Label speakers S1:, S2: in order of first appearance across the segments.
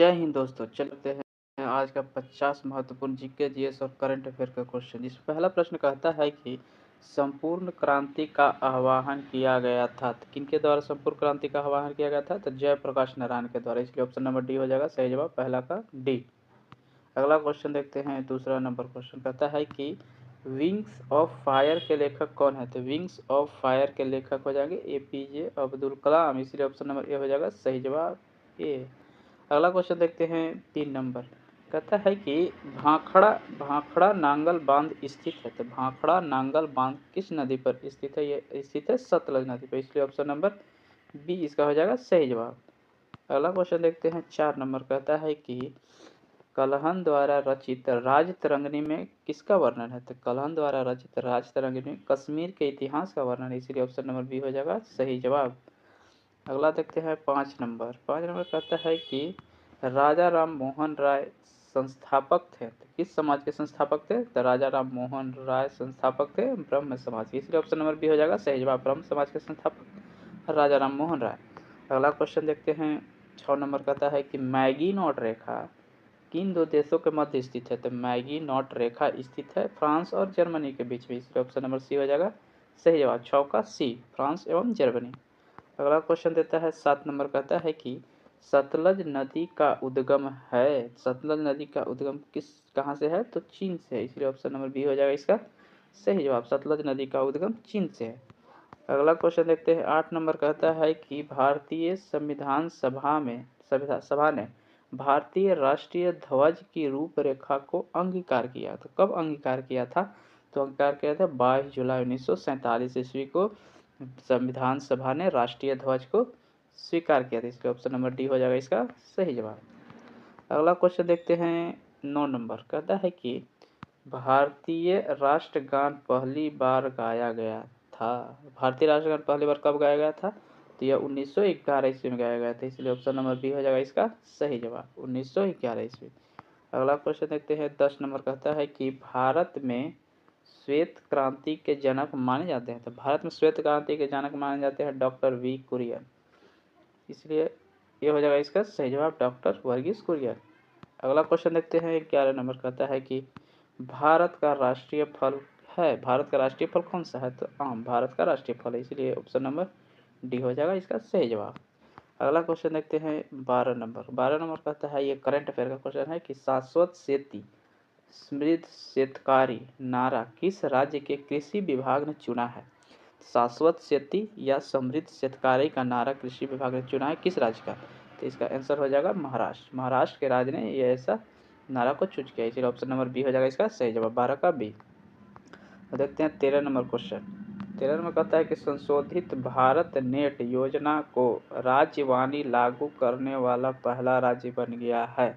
S1: जय हिंद दोस्तों। चलते हैं आज का 50 महत्वपूर्ण जीके जीएस और करंट अफेयर का क्वेश्चन। इस पहला प्रश्न कहता है कि संपूर्ण क्रांति का आह्वान किया गया था। तो किनके द्वारा संपूर्ण क्रांति का आह्वान किया गया था? तो जयप्रकाश नारायण के द्वारा। इसलिए ऑप्शन नंबर डी हो जाएगा सही जवाब, पहला का डी। अगला क्वेश्चन देखते हैं। दूसरा नंबर क्वेश्चन कहता है कि विंग्स ऑफ फायर के लेखक कौन है? तो विंग्स ऑफ फायर के लेखक हो जाएंगे एपीजे अब्दुल कलाम। इसलिए ऑप्शन नंबर ए हो जाएगा सही जवाब, ए। अगला क्वेश्चन देखते हैं 3 नंबर। कहता है कि भाखड़ा भाखड़ा नांगल बांध स्थित है। तो भाखड़ा नांगल बांध किस नदी पर स्थित है? ये स्थित है सतलज नदी पर। इसलिए ऑप्शन नंबर बी इसका हो जाएगा सही जवाब। अगला क्वेश्चन देखते हैं 4 नंबर। कहता है कि कलहन द्वारा रचित राजतरंगिणी में किसका वर्णन है? तो कलहन द्वारा रचित राजतरंगिणी में कश्मीर के इतिहास का वर्णन है। इसीलिए ऑप्शन नंबर बी हो जाएगा सही जवाब। अगला देखते हैं 5 नंबर। 5 नंबर कहता है कि राजा राम मोहन राय संस्थापक थे। तो किस समाज के संस्थापक थे? तो राजा राम मोहन राय संस्थापक थे ब्रह्म समाज के। इसलिए ऑप्शन नंबर बी हो जाएगा सही जवाब, ब्रह्म समाज के संस्थापक राजा राम मोहन राय। अगला क्वेश्चन देखते हैं 6 नंबर। कहता है कि मैगी नोट रेखा किन दो देशों के मध्य स्थित है? तो मैगी नोट रेखा स्थित है फ्रांस और जर्मनी के बीच में। इसलिए ऑप्शन नंबर सी हो जाएगा सही जवाब, 6 का सी, फ्रांस एवं जर्मनी। अगला क्वेश्चन देता है 7 नंबर। कहता है कि सतलज नदी का उद्गम है। सतलज नदी का उद्गम कहाँ से है? तो चीन से है। इसलिए ऑप्शन नंबर बी हो जाएगा इसका सही जवाब, सतलज नदी का उद्गम चीन से है। अगला क्वेश्चन देखते हैं 8 नंबर। कहता है कि भारतीय संविधान सभा ने भारतीय राष्ट्रीय ध्वज की रूपरेखा को अंगीकार किया। तो कब अंगीकार किया था? तो अंगीकार किया था 22 जुलाई 1947 ईस्वी को संविधान सभा ने राष्ट्रीय ध्वज को स्वीकार किया था। इसलिए ऑप्शन नंबर डी हो जाएगा इसका सही जवाब। अगला क्वेश्चन देखते हैं 9 नंबर। कहता है कि भारतीय राष्ट्रगान पहली बार गाया गया था। भारतीय राष्ट्रगान पहली बार कब गाया गया था? तो यह 1911 ईस्वी में गाया गया था। इसलिए ऑप्शन नंबर बी हो जाएगा इसका सही जवाब, 1911 ईस्वी। अगला क्वेश्चन देखते हैं 10 नंबर। कहता है कि भारत में श्वेत क्रांति के जनक माने जाते हैं। तो भारत में श्वेत क्रांति के जनक माने जाते हैं डॉक्टर वी कुरियन। इसलिए ये हो जाएगा इसका सही जवाब, डॉक्टर वर्गीस कुरियन। अगला क्वेश्चन देखते हैं 11 नंबर। कहता है कि भारत का राष्ट्रीय फल है। भारत का राष्ट्रीय फल कौन सा है? तो आम भारत का राष्ट्रीय फल है। इसलिए ऑप्शन नंबर डी हो जाएगा इसका सही जवाब। अगला क्वेश्चन देखते हैं 12 नंबर। 12 नंबर कहता है, ये करंट अफेयर का क्वेश्चन है कि शाश्वत खेती समृद्ध शेतकारी नारा किस राज्य के कृषि विभाग ने चुना है? शाश्वत खेती या समृद्ध शेतकारी का नारा कृषि विभाग ने चुना है किस राज्य का? तो इसका आंसर हो जाएगा महाराष्ट्र। महाराष्ट्र के राज्य ने ये ऐसा नारा को चूज किया। इसलिए ऑप्शन नंबर बी हो जाएगा इसका सही जवाब, 12 का बी। देखते हैं 13 नंबर क्वेश्चन। 13 नंबर कहता है कि संशोधित भारत नेट योजना को राज्यवाणी लागू करने वाला पहला राज्य बन गया है।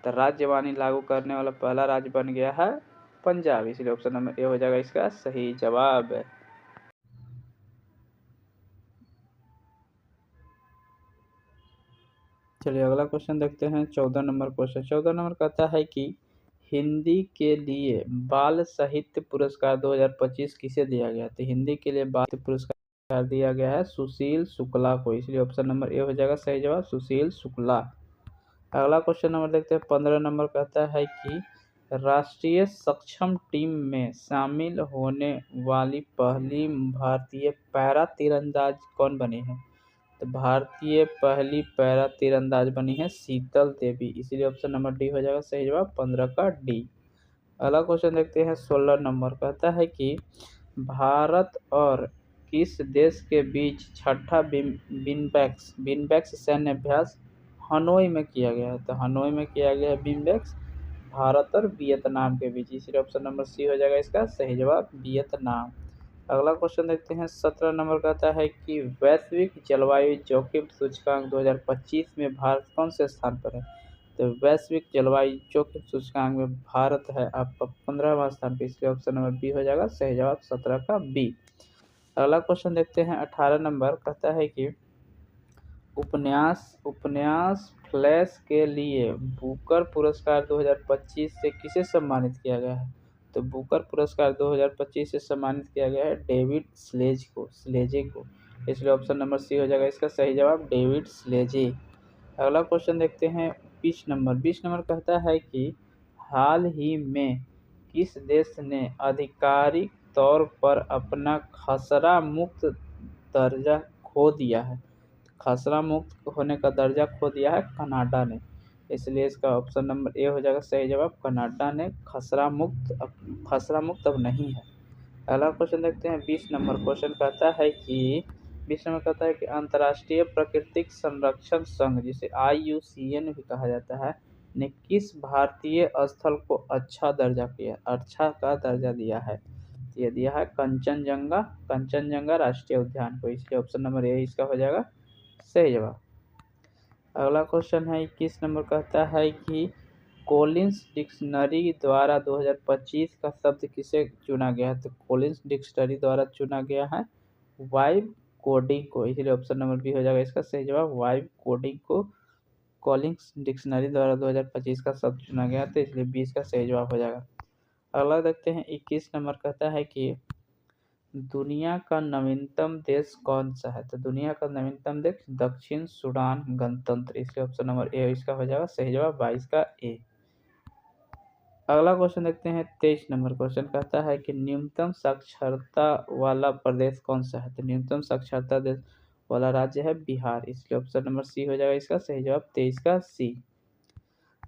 S1: तो राज्यवाणी लागू करने वाला पहला राज्य बन गया है पंजाब। इसलिए ऑप्शन नंबर ए हो जाएगा इसका सही जवाब। चलिए अगला क्वेश्चन देखते हैं 14 नंबर क्वेश्चन। 14 नंबर कहता है कि हिंदी के लिए बाल साहित्य पुरस्कार 2025 किसे दिया गया? तो हिंदी के लिए बाल साहित्य पुरस्कार दिया गया है सुशील शुक्ला को। इसलिए ऑप्शन नंबर ए हो जाएगा सही जवाब, सुशील शुक्ला। अगला क्वेश्चन नंबर देखते हैं 15 नंबर। कहता है कि राष्ट्रीय सक्षम टीम में शामिल होने वाली पहली भारतीय पैरा तीरंदाज कौन बनी है? तो भारतीय पहली पैरा तीरंदाज बनी है शीतल देवी। इसीलिए ऑप्शन नंबर डी हो जाएगा सही जवाब, 15 का डी। अगला क्वेश्चन देखते हैं 16 नंबर। कहता है कि भारत और किस देश के बीच छठा बिम्बैक्स सैन्य अभ्यास हनोई में किया गया है? तो हनोई में किया गया है बिम्बैक्स भारत और वियतनाम के बीच। इसलिए ऑप्शन नंबर सी हो जाएगा इसका सही जवाब, वियतनाम। अगला क्वेश्चन देखते हैं 17 नंबर। कहता है कि वैश्विक जलवायु जोखिम सूचकांक 2025 में भारत कौन से स्थान पर है? तो वैश्विक जलवायु जोखिम सूचकांक में भारत है आपका 15वां स्थान पर। इसलिए ऑप्शन नंबर बी हो जाएगा सही जवाब, 17 का बी। अगला क्वेश्चन देखते हैं 18 नंबर। कहता है कि उपन्यास फ्लैश के लिए बुकर पुरस्कार 2025 से किसे सम्मानित किया गया है? तो बुकर पुरस्कार 2025 से सम्मानित किया गया है डेविड स्लेजे को। इसलिए ऑप्शन नंबर सी हो जाएगा इसका सही जवाब, डेविड स्लेजे। अगला क्वेश्चन देखते हैं 20 नंबर कहता है कि हाल ही में किस देश ने आधिकारिक तौर पर अपना खसरा मुक्त दर्जा खो दिया है? खसरा मुक्त होने का दर्जा खो दिया है कनाडा ने, इसलिए इसका ऑप्शन नंबर ए हो जाएगा सही जवाब। कनाडा ने खसरा मुक्त अब नहीं है। अगला क्वेश्चन देखते हैं 20 नंबर क्वेश्चन कहता है कि 20 नंबर कहता है कि अंतर्राष्ट्रीय प्राकृतिक संरक्षण संघ जिसे IUCN भी कहा जाता है ने किस भारतीय स्थल को अच्छा का दर्जा दिया है? ये दिया है कंचनजंगा राष्ट्रीय उद्यान को, इसलिए ऑप्शन नंबर ए इसका हो जाएगा सही जवाब। अगला क्वेश्चन है 21 नंबर कहता है कि कॉलिंस डिक्शनरी द्वारा 2025 का शब्द किसे चुना गया है? तो कॉलिंस डिक्शनरी द्वारा चुना गया है वाइब कोडिंग को, इसलिए ऑप्शन नंबर बी हो जाएगा इसका सही जवाब। वाइब कोडिंग को कॉलिंस डिक्शनरी द्वारा 2025 का शब्द चुना गया था, इसलिए 20 का सही जवाब हो जाएगा। अगला देखते हैं 21 नंबर कहता है कि दुनिया का नवीनतम देश कौन सा है? तो दुनिया का नवीनतम देश दक्षिण सूडान गणतंत्र, इसलिए ऑप्शन नंबर ए इसका हो जाएगा सही जवाब 22 का ए। अगला क्वेश्चन देखते हैं 23 नंबर क्वेश्चन कहता है कि न्यूनतम साक्षरता वाला प्रदेश कौन सा है? तो न्यूनतम साक्षरता देश वाला राज्य है बिहार, इसलिए ऑप्शन नंबर सी हो जाएगा इसका सही जवाब 23 का सी।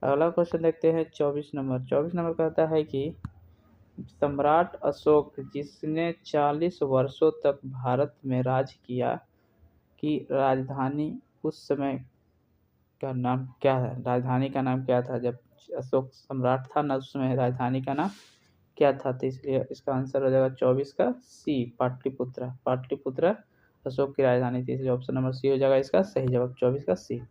S1: अगला क्वेश्चन देखते हैं 24 नंबर कहता है कि सम्राट अशोक जिसने 40 वर्षों तक भारत में राज किया की राजधानी उस समय का नाम क्या है? राजधानी का नाम क्या था जब अशोक सम्राट था ना, उस समय राजधानी का नाम क्या था? तो इसलिए इसका आंसर हो जाएगा 24 का सी पाटलिपुत्रा अशोक की राजधानी थी, इसलिए ऑप्शन नंबर सी हो जाएगा इसका सही जवाब 24 का सी।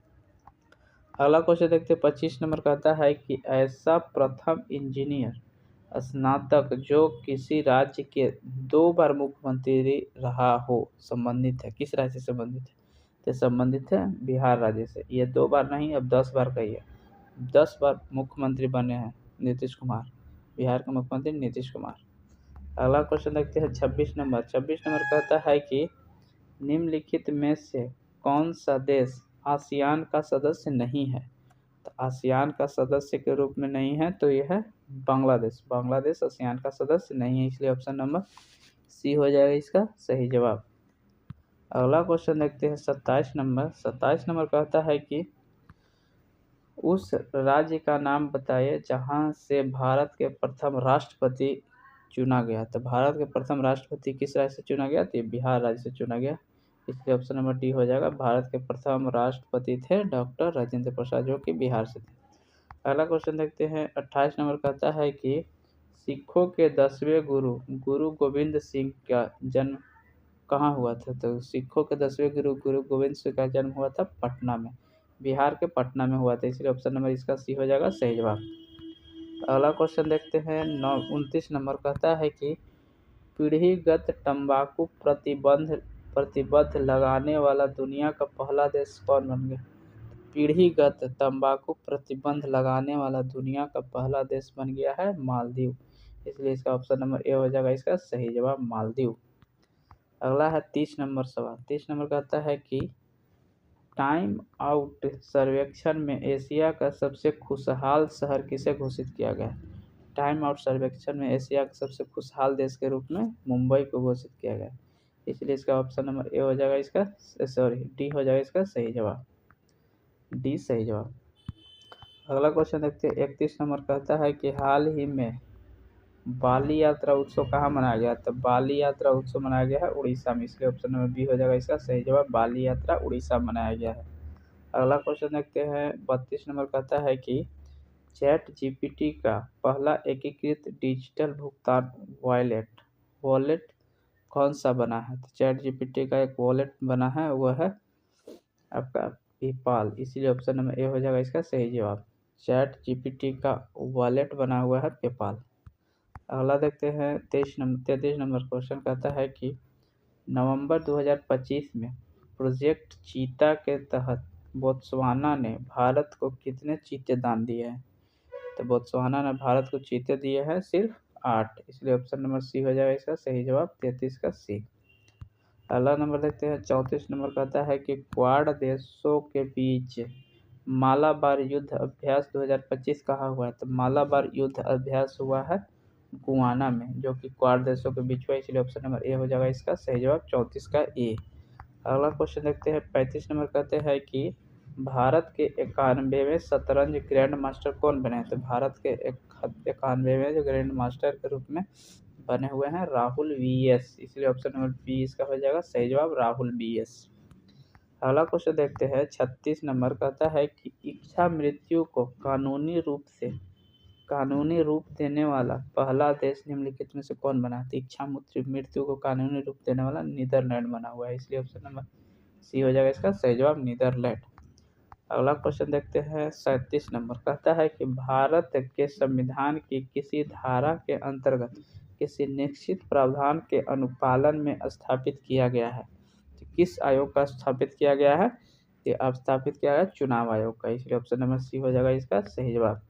S1: अगला क्वेश्चन देखते हैं 25 नंबर कहता है कि ऐसा प्रथम इंजीनियर स्नातक जो किसी राज्य के 2 बार मुख्यमंत्री रहा हो संबंधित है, किस राज्य से संबंधित है? तो संबंधित है बिहार राज्य से। ये 2 बार नहीं अब 10 बार कही है, 10 बार मुख्यमंत्री बने हैं नीतीश कुमार, बिहार के मुख्यमंत्री नीतीश कुमार। अगला क्वेश्चन देखते हैं 26 नंबर कहता है कि निम्नलिखित में से कौन सा देश आसियान का सदस्य नहीं है? तो आसियान का सदस्य के रूप में नहीं है तो यह है बांग्लादेश आसियान का सदस्य नहीं है, इसलिए ऑप्शन नंबर सी हो जाएगा इसका सही जवाब। अगला क्वेश्चन देखते हैं 27 नंबर कहता है कि उस राज्य का नाम बताइए जहां से भारत के प्रथम राष्ट्रपति चुना गया। तो भारत के प्रथम राष्ट्रपति किस राज्य से चुना गया? तो बिहार राज्य से चुना गया, इसलिए ऑप्शन नंबर डी हो जाएगा। भारत के प्रथम राष्ट्रपति थे डॉक्टर राजेंद्र प्रसाद जो कि बिहार से थे। अगला क्वेश्चन देखते हैं 28 नंबर कहता है कि सिखों के 10वें गुरु गोविंद सिंह का जन्म कहाँ हुआ था? तो सिखों के 10वें गुरु गोविंद सिंह का जन्म हुआ था पटना में, बिहार के पटना में हुआ था, इसलिए ऑप्शन नंबर इसका सी हो जाएगा सही जवाब। अगला क्वेश्चन देखते हैं 29 नंबर कहता है कि पीढ़ीगत तंबाकू प्रतिबंध लगाने वाला दुनिया का पहला देश कौन बन गया? पीढ़ीगत तंबाकू प्रतिबंध लगाने वाला दुनिया का पहला देश बन गया है मालदीव, इसलिए इसका ऑप्शन नंबर ए हो जाएगा इसका सही जवाब मालदीव। अगला है 30 नंबर सवाल 30 नंबर कहता है कि टाइम आउट सर्वेक्षण में एशिया का सबसे खुशहाल शहर किसे घोषित किया गया? टाइम आउट सर्वेक्षण में एशिया के सबसे खुशहाल देश के रूप में मुंबई को घोषित किया गया, इसलिए इसका ऑप्शन नंबर ए हो जाएगा इसका डी हो जाएगा इसका सही जवाब, डी सही जवाब। अगला क्वेश्चन देखते हैं 31 नंबर कहता है कि हाल ही में बाली यात्रा उत्सव कहाँ मनाया गया? तो बाली यात्रा उत्सव मनाया गया है उड़ीसा में, इसलिए ऑप्शन नंबर बी हो जाएगा इसका सही जवाब। बाली यात्रा उड़ीसा मनाया गया है। अगला क्वेश्चन देखते हैं 32 नंबर कहता है कि चैट जीपीटी का पहला एकीकृत डिजिटल भुगतान वॉलेट कौन सा बना है? तो चैट जीपीटी का एक वॉलेट बना है, वह है आपका पेपाल, इसीलिए ऑप्शन नंबर ए हो जाएगा इसका सही जवाब। चैट जीपीटी का वॉलेट बना हुआ है पेपाल। अगला देखते हैं 33 नंबर क्वेश्चन कहता है कि नवंबर 2025 में प्रोजेक्ट चीता के तहत बोत्सवाना ने भारत को कितने चीते दान दिए हैं? तो बोत्सवाना ने भारत को चीते दिए हैं सिर्फ 8, इसलिए ऑप्शन नंबर सी हो जाएगा इसका सही जवाब 33 का सी। अगला नंबर देखते हैं 34 नंबर कहता है कि क्वाड देशों के बीच मालाबार युद्ध अभ्यास 2025 कहाँ हुआ है? तो मालाबार युद्ध अभ्यास हुआ है गुआना में, जो कि क्वाड देशों के बीच हुआ, इसलिए ऑप्शन नंबर ए हो जाएगा इसका सही जवाब 34 का ए। अगला क्वेश्चन देखते हैं 35 नंबर, कहते हैं कि भारत के 91वें शतरंज ग्रैंड मास्टर कौन बने? तो भारत के 91वें जो ग्रैंड मास्टर के रूप में बने हुए हैं राहुल वीएस, इसलिए ऑप्शन नंबर बी इसका हो जाएगा सही जवाब राहुल वीएस। अगला क्वेश्चन देखते हैं 36 नंबर, कहता है कि इच्छा मृत्यु को कानूनी रूप देने वाला पहला देश निम्नलिखित में से कौन बना? तो इच्छा मृत्यु को कानूनी रूप देने वाला नीदरलैंड बना हुआ है, इसलिए ऑप्शन नंबर सी हो जाएगा इसका सही जवाब नीदरलैंड। अगला क्वेश्चन देखते हैं 37 नंबर, कहता है कि भारत के संविधान की किसी धारा के अंतर्गत किसी निश्चित प्रावधान के अनुपालन में स्थापित किया गया है? तो किस आयोग का स्थापित किया गया है? ये अब स्थापित किया गया चुनाव आयोग का, इसलिए ऑप्शन नंबर सी हो जाएगा इसका सही जवाब।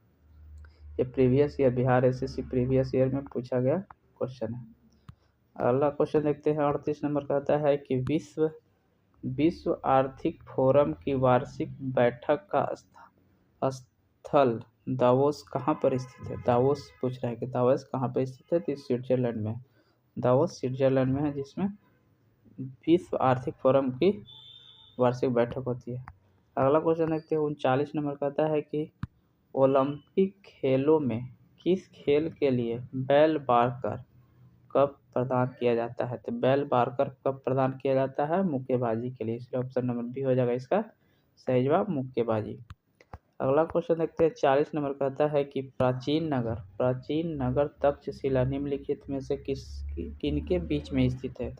S1: ये previous year Bihar SSC previous year में पूछा गया क्वेश्चन है। अगला क्वेश्चन देखते हैं 38 नंबर, कहता है कि विश्व आर्थिक फोरम की वार्षिक बैठक का स्थल दावोस कहाँ पर स्थित है? दावोस पूछ रहा है कि दावोस कहाँ पर स्थित है? तो स्विट्जरलैंड में, दावोस स्विट्जरलैंड में है, जिसमें विश्व आर्थिक फोरम की वार्षिक बैठक होती है। अगला क्वेश्चन देखते हैं 39 नंबर, कहता है कि ओलंपिक खेलों में किस खेल के लिए बेल बारकर कप प्रदान किया जाता है? तो बेल बारकर कप प्रदान किया जाता है मुक्केबाजी के लिए, इसलिए ऑप्शन नंबर बी हो जाएगा इसका सही जवाब मुक्केबाजी। अगला क्वेश्चन देखते हैं 40 नंबर, कहता है कि प्राचीन नगर तक्षशिला निम्नलिखित में से किनके बीच में स्थित है?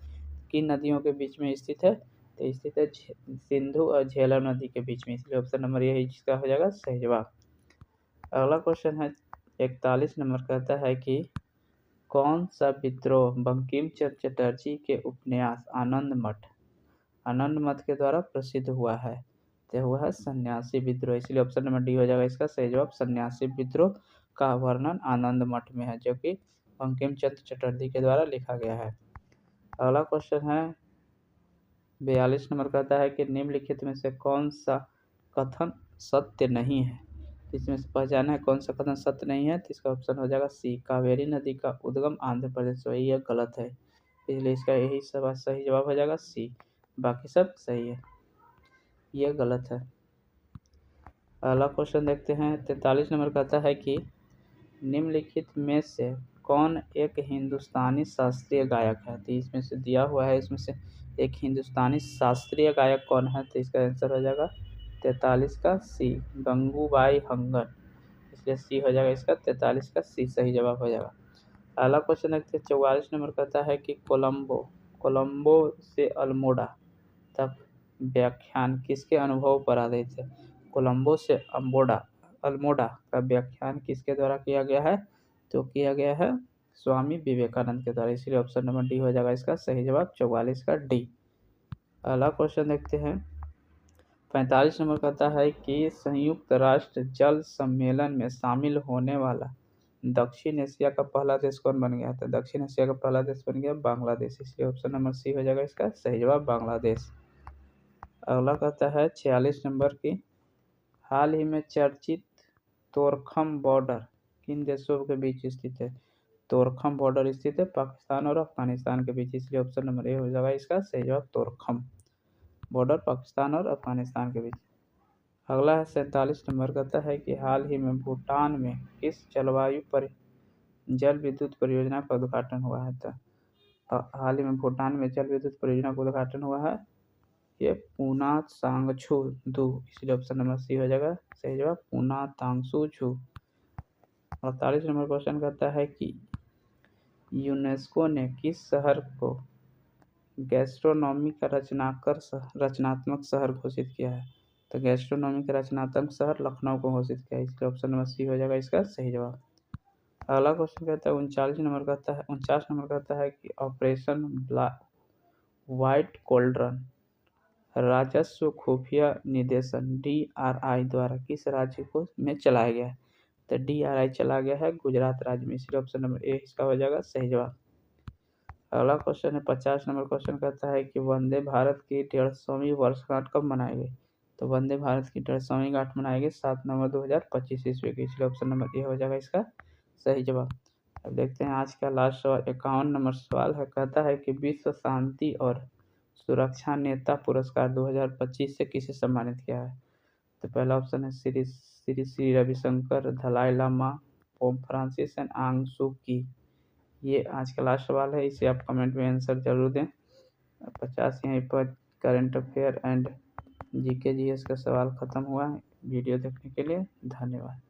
S1: किन नदियों के बीच में स्थित है? तो स्थित है सिंधु और झेलम नदी के बीच में, इसलिए ऑप्शन नंबर ये इसका हो जाएगा सही जवाब। अगला क्वेश्चन है 41 नंबर, कहता है कि कौन सा विद्रोह बंकिम चंद्र चटर्जी के उपन्यास आनंद मठ के द्वारा प्रसिद्ध हुआ है? तो हुआ है सन्यासी विद्रोह, इसलिए ऑप्शन नंबर डी हो जाएगा इसका सही जवाब। सन्यासी विद्रोह का वर्णन आनंद मठ में है, जो कि बंकिम चंद्र चटर्जी के द्वारा लिखा गया है। अगला क्वेश्चन है 42 नंबर, कहता है कि निम्नलिखित में से कौन सा कथन सत्य नहीं है? इसमें से पहचाना है कौन सा कथन सत्य नहीं है, तो इसका ऑप्शन हो जाएगा सी, कावेरी नदी का उद्गम आंध्र प्रदेश से, यह गलत है, इसलिए इसका यही सब सही जवाब हो जाएगा सी, बाकी सब सही है, यह गलत है। अगला क्वेश्चन देखते हैं 43 नंबर, कहता है कि निम्नलिखित में से कौन एक हिंदुस्तानी शास्त्रीय गायक है? तो इसमें से दिया हुआ है, इसमें से एक हिंदुस्तानी शास्त्रीय गायक कौन है? तो इसका आंसर हो जाएगा 43 का सी, गंगूबाई हंगन, इसलिए सी हो जाएगा इसका 43 का सी सही जवाब हो जाएगा। अगला क्वेश्चन देखते हैं 44 नंबर, कहता है कि कोलंबो से अल्मोड़ा तक व्याख्यान किसके अनुभव पर आधारित है? कोलंबो से अल्मोड़ा का व्याख्यान किसके द्वारा किया गया है? तो किया गया है स्वामी विवेकानंद के द्वारा, इसलिए ऑप्शन नंबर डी हो जाएगा इसका सही जवाब 44 का डी। अगला क्वेश्चन देखते हैं 45 नंबर, कहता है कि संयुक्त राष्ट्र जल सम्मेलन में शामिल होने वाला दक्षिण एशिया का पहला देश कौन बन गया? तो दक्षिण एशिया का पहला देश बन गया बांग्लादेश, इसलिए ऑप्शन नंबर सी हो जाएगा इसका सही जवाब बांग्लादेश। अगला कहता है 46 नंबर की हाल ही में चर्चित तोरखम बॉर्डर किन देशों के बीच स्थित है? तोरखम बॉर्डर स्थित है पाकिस्तान और अफगानिस्तान के बीच, इसलिए ऑप्शन नंबर ए हो जाएगा इसका सही जवाब तोरखम बॉर्डर पाकिस्तान और अफगानिस्तान के बीच। अगला है 47 नंबर, कहता है कि हाल ही में भूटान में किस जल विद्युत परियोजना का उद्घाटन हुआ है? तो हाल ही में भूटान में जल विद्युत परियोजना का उद्घाटन हुआ है, ये पूना सांगछू दू, इसलिए ऑप्शन नंबर सी हो जाएगा सही जवाब पूना तांगसू छू। 48 नंबर क्वेश्चन कहता है कि यूनेस्को ने किस शहर को गैस्ट्रोनॉमी का रचनात्मक शहर घोषित किया है? तो गैस्ट्रोनॉमी का रचनात्मक शहर लखनऊ को घोषित किया है, इसलिए ऑप्शन नंबर सी हो जाएगा इसका सही जवाब। अगला क्वेश्चन कहता है 49 नंबर कहता है कि ऑपरेशन व्हाइट कोल्ड्रन राजस्व खुफिया निदेशन DRI द्वारा किस राज्य को में चलाया गया है? तो DRI चला गया है गुजरात राज्य में, इसलिए ऑप्शन नंबर ए इसका हो जाएगा सही जवाब। अगला क्वेश्चन है 50 नंबर क्वेश्चन कहता है कि वंदे भारत की 150वीं वर्षगांठ कब मनाई गई? तो वंदे भारत की 150वीं गांठ मनाई गई 7 नवंबर 2025 ईस्वी को, इसलिए ऑप्शन नंबर ए हो जाएगा इसका सही जवाब। अब देखते हैं आज का लास्ट सवाल, 51 नंबर सवाल है, कहता है कि विश्व शांति और सुरक्षा नेता पुरस्कार 2025 से किसे सम्मानित किया है। तो पहला ऑप्शन है Sri Sri Sri Ravishankar, Dalai Lama, Pope Francis and Aung Suu की। ये आज का लास्ट सवाल है, इसे आप कमेंट में आंसर जरूर दें। 50 यहीं पर current affair and GK GS का सवाल खत्म हुआ है। वीडियो देखने के लिए धन्यवाद।